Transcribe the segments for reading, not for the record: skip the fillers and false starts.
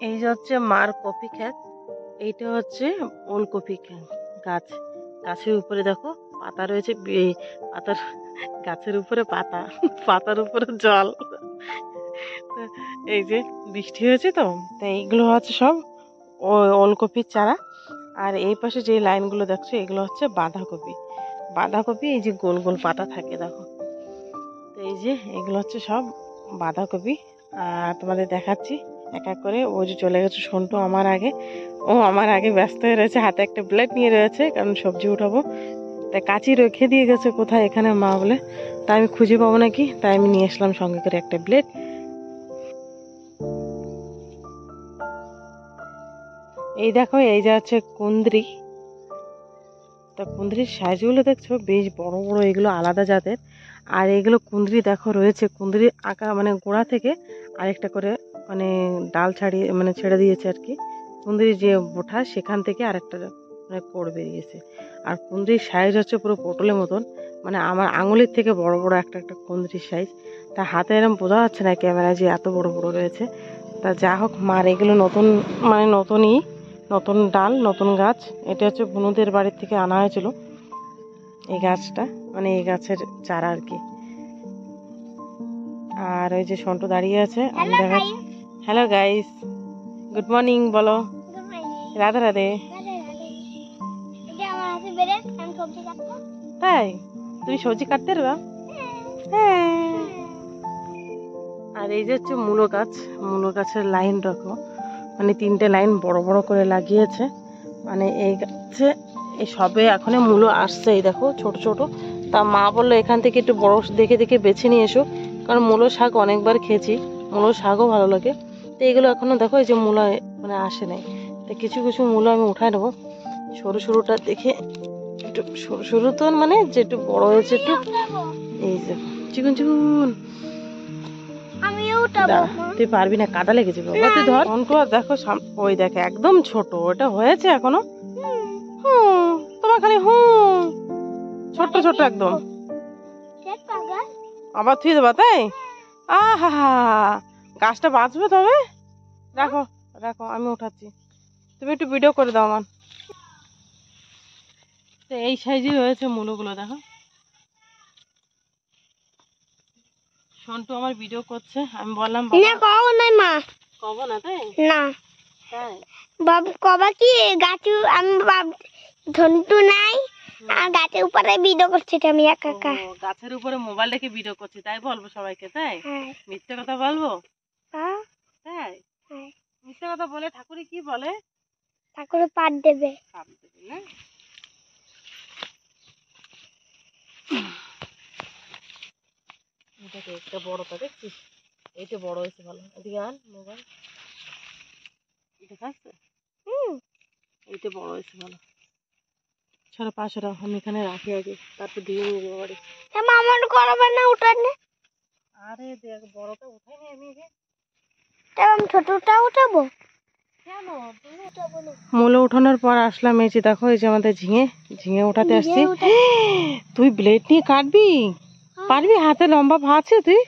এই যে হচ্ছে মার কপি ক্ষেত, এইটা হচ্ছে ওলকপি গাছ। গাছের উপরে দেখো পাতা রয়েছে, পাতার গাছের উপরে পাতা, পাতার উপরে জল। এই যে বৃষ্টি হয়েছে তো, এইগুলো হচ্ছে সব ওলকপির চারা। আর এই পাশে যে লাইনগুলো দেখছো এগুলো হচ্ছে বাঁধাকপি। বাঁধাকপি এই যে গোল গোল পাতা থাকে দেখো, তো এই যে এগুলো হচ্ছে সব বাঁধাকপি। আর তোমাদের দেখাচ্ছি এক এক করে। ও যে চলে গেছে সন্টু আমার আগে, ও আমার আগে ব্যস্ত হয়ে রয়েছে, হাতে একটা প্লেট নিয়ে রয়েছে, কারণ সবজি উঠাবো। তাই কাঁচি রেখে দিয়ে গেছে কোথায় এখানে মা বলে, তাই আমি খুঁজে পাবো নাকি, তাই আমি নিয়ে আসলাম সঙ্গে করে একটা প্লেট। এই দেখো এই যে হচ্ছে কুন্দ্রি। তা কুন্দ্রির সাইজগুলো দেখছো বেশ বড় বড়, এগুলো আলাদা জাতের। আর এগুলো কুন্দ্রি দেখো রয়েছে, কুন্দ্রি আঁকা মানে গোড়া থেকে আরেকটা করে মানে ডাল ছাড়িয়ে মানে ছেড়ে দিয়েছে আর কি। কুন্দ্রির যে বোঠা সেখান থেকে আরেকটা মানে কোড় বেরিয়েছে। আর কুন্দ্রির সাইজ হচ্ছে পুরো পটলের মতন, মানে আমার আঙুলের থেকে বড় বড় একটা একটা কুন্দ্রির সাইজ। তা হাতে এরকম বোঝা যাচ্ছে না ক্যামেরায় যে এত বড় বড় রয়েছে। তা যা হোক, মার এগুলো নতুন মানে নতুন ডাল, নতুন গাছ। এটা হচ্ছে বুনুদের বাড়ির থেকে আনা হয়েছিল এই গাছটা, মানে এই গাছের চারা আর কি। আর ওই যে সন্টু দাঁড়িয়ে আছে, আমি দেখাচ্ছি। হ্যালো গাইস, গুড মর্নিং বলো। রাধে রাধে। তাই তুমি সবজি কাটতে পারবা? হ্যাঁ। আর এই যে হচ্ছে মূলো গাছ, মূলো গাছের লাইন রাখো, মানে 3টে লাইন বড় বড় করে লাগিয়েছে। মানে এই গাছে এই সবে এখনই মূলো আসছে, এই দেখো ছোট ছোট। তা মা বললো এখান থেকে একটু বড় দেখে দেখে বেছে নিয়ে এসো, কারণ মূলো শাক অনেকবার খেয়েছি, মূলো শাকও ভালো লাগে। তো এগুলো এখনো দেখো এই যে মূলো মানে আসে নাই, তো কিছু কিছু মূলো আমি উঠাই নেবো। সরু সরুটা দেখে, একটু সরু সরু তো মানে যে একটু বড় হয়েছে একটু, এই যে চিকুন চিকুন। তুই পারবি না, কাদা লেগে যাবে বাবা, তুই ধর। অন্টু আর দেখো ওই দেখে একদম ছোট, ওটা হয়েছে এখনো। তোমার খালি ছোট্ট ছোট্ট একদম। আবার থুয়ে দেবা তাই? আহা, গাছটা বাঁচবে তবে। রাখো রাখো, আমি উঠাচ্ছি, তুমি একটু ভিডিও করে দাও আমার। তো এই সাইজই হয়েছে মূলগুলো দেখো। সন্টু আমার ভিডিও করছে, আমি বললাম না কব না মা, কব না তাই না, তাই বাবু কবা কি গাছু আমি ধন্তু নাই, আর গাছের উপরে ভিডিও করছি আমি একা একা। গাছের উপরে মোবাইল রেখে ভিডিও করছি তাই বলবো সবাইকে, তাই মিথ্যে কথা বলবো? তাই মিথ্যে কথা বলে ঠাকুরে কি বলে? ঠাকুরে পাপ দেবে, পাপ দেবে না। এটাকে একটা বড়টা দেখছিস, এইটা বড় হয়েছে ভালো। এদিকে আন মোবাইল, দেখাচ্ছে এইটা বড় হয়েছে ভালো। সারা পাশে রাখ, আমি এখানে রাখি আগে, তারপর দিয়ে নিয়ে যাবো বাড়ি। আমার করবে না উঠানে? আরে দেখ বড়টা উঠাই নি আমি, আমি ছোটটা উঠাবো কেন? মূলো উঠানোর পর আসলাম, এই যে দেখো এই যে আমাদের ঝিঙে, ঝিঙে উঠাতে আসছি। তুই ব্লেড নিয়ে কাটবি? পারবি? হাতে লম্বা আছে তুই?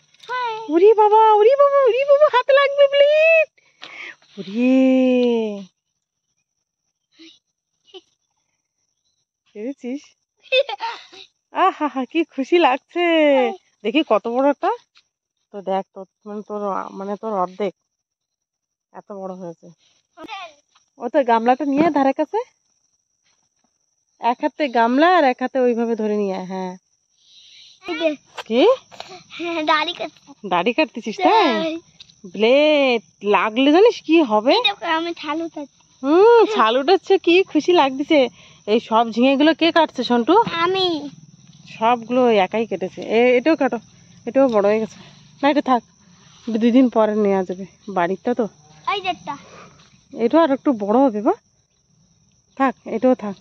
উরি বাবা উরি বাবা উরি বাবা, হাতে লাগবে ব্লেড। উরি পেরেছিস? আহা হা, কি খুশি লাগছে। দেখি কত বড়টা, তো দেখ তোর মানে তোর অর্ধেক এত বড় হয়েছে। ও তো গামলাটা নিয়ে ধারে কাছে, এক হাতে গামলা আর এক হাতে ওইভাবে ধরে নিয়ে। হ্যাঁ কি দাড়ি কাটতেছিস? তাই ব্লেড লাগলে জানিস কি হবে? আমি ছাল উঠাচ্ছে, কি খুশি লাগতেছে। এই সব ঝিঙে গুলো কে কাটছে সন্টু? আমি। সবগুলো একাই কেটেছে। এটাও কাটো, এটাও বড় হয়ে গেছে। না এটা থাক, 2 দিন পরে নেওয়া যাবে বাড়িতে তো। এটাও আর একটু বড় হবে বা, থাক এটাও থাক।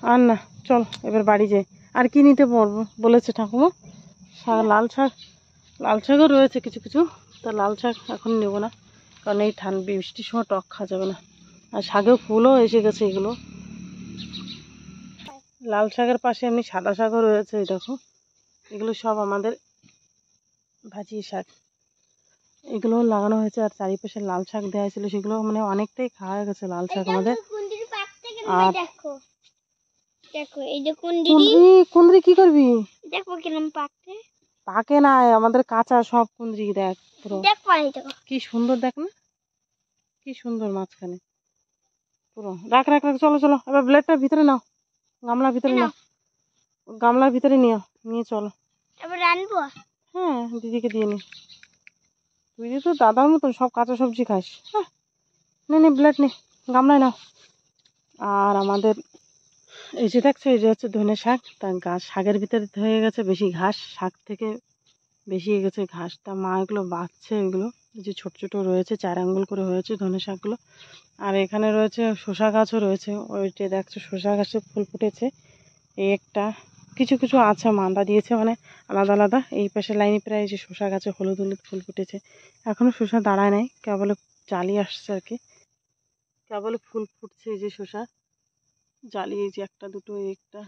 আর না, চল এবার বাড়ি যাই। আর কি নিতে পারবো বলেছে ঠাকুমা? শাক, লাল শাক, লাল শাকও রয়েছে কিছু কিছু। তা লাল শাক এখন নেবো না, কারণ এই বৃষ্টির সময় টক খাওয়া যাবে না। আর শাকেও ফুলও এসে গেছে এগুলো। লাল শাকের পাশে এমনি সাদা শাকও রয়েছে, এই দেখো। এগুলো সব আমাদের ভাজি শাক। এগুলো লাগানো হয়েছে, আর চারিপাশে লাল শাক দেওয়া ছিল, সেগুলো মানে অনেকটাই খাওয়া হয়ে গেছে লাল শাক আমাদের। আর দেখো এই যে কুন্দ্রি, কুঁদরি কি করবি? দেখো কিরম পাকছে। পাকে না, আমাদের কাঁচা সব কুঁদরি, দেখ পুরো দেখো এই দেখো কি সুন্দর, দেখ না কি সুন্দর মাঝখানে পুরো। রাখ রাখ রাখ, চলো চলো, এবার ব্লেডটা ভিতরে নাও, গামলার ভিতরে নাও, গামলার ভিতরে নিয়ে চলো। এবার রানবো। হ্যাঁ, দিদিকে দিয়ে নি। তুই তো দাদার মতন সব কাঁচা সবজি খাস। হ্যাঁ, নে ব্লেড নে, গামলায় নাও। আর আমাদের এই যে দেখছো, এই যে হচ্ছে ধনে শাক, তা গাছ শাকের ভিতরে হয়ে গেছে বেশি ঘাস, শাক থেকে বেশি হয়ে গেছে ঘাস, তা মা এগুলো বাঁচছে, এগুলো যে ছোট ছোট রয়েছে 4 আঙ্গুল করে হয়েছে ধনে শাকগুলো। আর এখানে রয়েছে শসা গাছও রয়েছে, ওইটা দেখছো শসা গাছে ফুল ফুটেছে। এই একটা কিছু কিছু আছে মান্দা দিয়েছে, মানে আলাদা আলাদা। এই পাশে লাইনে প্রায় যে শসা গাছে হলুদ হলুদ ফুল ফুটেছে, এখনো শসা দাঁড়ায় নাই, কেবল জালি আসছে আর কি, কেবল ফুল ফুটছে। এই যে শসা জালি, এই যে একটা দুটো, একটা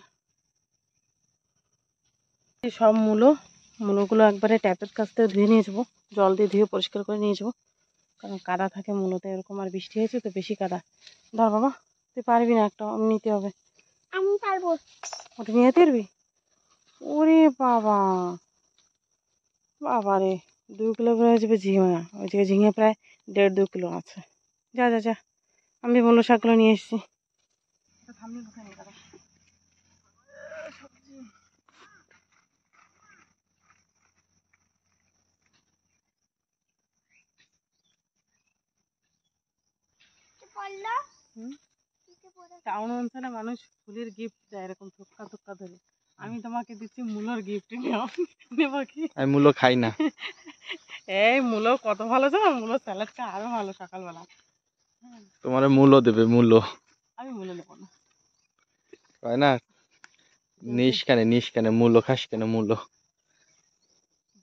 সব মূলোগুলো একবারে ট্যাপের কাছ থেকে ধুয়ে নিয়ে যাবো, জল দিয়ে ধুয়ে পরিষ্কার করে নিয়ে যাবো, কারণ কাদা থাকে মূলোতে এরকম। আর বৃষ্টি হয়েছে তো বেশি কাদা। ধর বাবা, তুই পারবি না, একটা নিতে হবে। আমি পারবো। ওটা নিয়ে যেতে পারবি? ওরে বাবা, বাবা রে, 2 কিলো করে যাবে ঝিঙা, ওই যে ঝিঙে প্রায় 1.5-2 কিলো আছে। যা যা যা, আমি মূলো শাকগুলো নিয়ে এসেছি। টাউন অঞ্চলে মানুষ ফুলের গিফট দেয় এরকম থুক্কা থুক্কা ধরে, আমি তোমাকে দিচ্ছি মূলোর গিফট। নেব কি? আমি মূলো খাই না। এই মূলো কত ভালো জানো, মূলো স্যালাডটা আরো ভালো সকালবেলা। তোমার মূলো দেবে, মূলো। আমি মূলো নেবো না। হয় না, নিস কেন মূলো খাস কেন মূলো?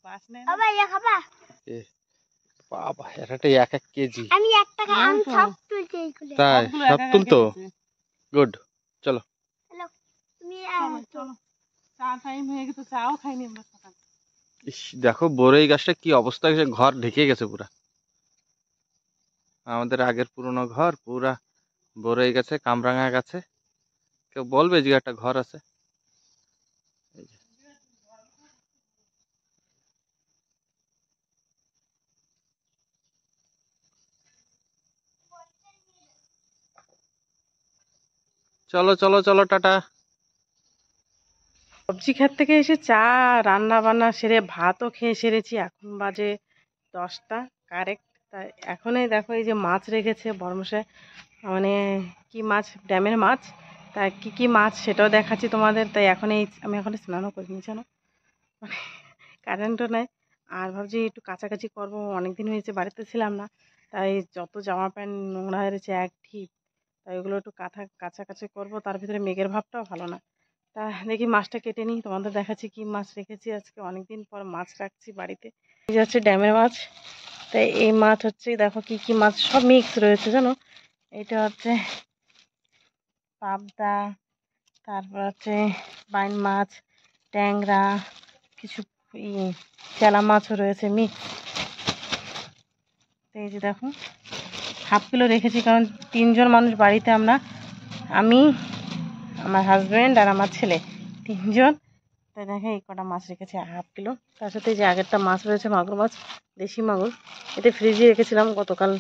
বাসনে বাবা ইয়া খাবা? বাবা এটা 1 কেজি। আমি একটা খাই, আমি সব তুলছি এইগুলো। তাই সব তুলতো? গুড, চলো। হ্যালো, তুমি চলো, চা টাইম হয়ে গেছে, চাও খাইনি আমরা সকাল। ইস, দেখো বড়ই গাছটা কি অবস্থা হয়েছে, ঘর ঢেকে গেছে পুরা। আমাদের আগের পুরনো ঘর পুরা বড়ই গাছে, কামরাঙা গাছে। কেউ বলবে যে একটা ঘর আছে? চলো চলো চলো, টাটা। সবজি ক্ষেত থেকে এসে চা রান্না বান্না সেরে ভাতও খেয়ে সেরেছি, এখন বাজে 10টা কারেক্ট। তাই এখনই দেখো এই যে মাছ রেখেছে বর্মশাই, মানে কি মাছ, ড্যামের মাছ। তাই কি কি মাছ সেটাও দেখাচ্ছি তোমাদের। তাই এখন আমি এখন স্নানও করিনি জানো, মানে কারেন্টও নেই। আর ভাবছি একটু কাছাকাছি করবো, অনেকদিন হয়েছে বাড়িতে ছিলাম না, তাই যত জামা প্যান্ট নোংরা হয়েছে এক ঢিপ, তাই ওগুলো একটু কাছাকাছি করবো। তার ভিতরে মেঘের ভাবটাও ভালো না। তা দেখি মাছটা কেটে নিই, তোমাদের দেখাচ্ছি কি মাছ রেখেছি আজকে, অনেকদিন পর মাছ রাখছি বাড়িতে। এই যে হচ্ছে ড্যামের মাছ। তাই এই মাছ হচ্ছে, দেখো কি কি মাছ সব মিক্স রয়েছে জানো। এটা হচ্ছে পাবদা, তারপর হচ্ছে বাইন মাছ, ট্যাংরা, কিছু চেলা মাছও রয়েছে মিক্স। এই যে দেখো 1/2 কিলো রেখেছি, কারণ 3 জন মানুষ বাড়িতে আমরা, আমি, আমার হাজব্যান্ড আর আমার ছেলে, 3 জন। তাই দেখে এই কটা মাছ রেখেছি 1/2 কিলো। তার সাথে যে আগেরটা মাছ রয়েছে মাগুর মাছ, দেশি মাগুর, এটা ফ্রিজে রেখেছিলাম গতকাল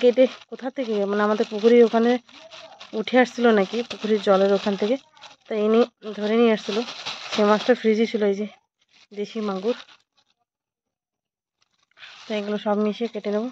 কেটে। কোথা থেকে, মানে আমাদের পুকুরের ওখানে উঠে আসছিল নাকি, পুকুরের জলের ওখান থেকে, তাই এনে ধরে নিয়ে আসছিলো। সে মাছটা ফ্রিজে ছিল, এই যে দেশি মাগুর। তাই এগুলো সব মিশিয়ে কেটে নেবো।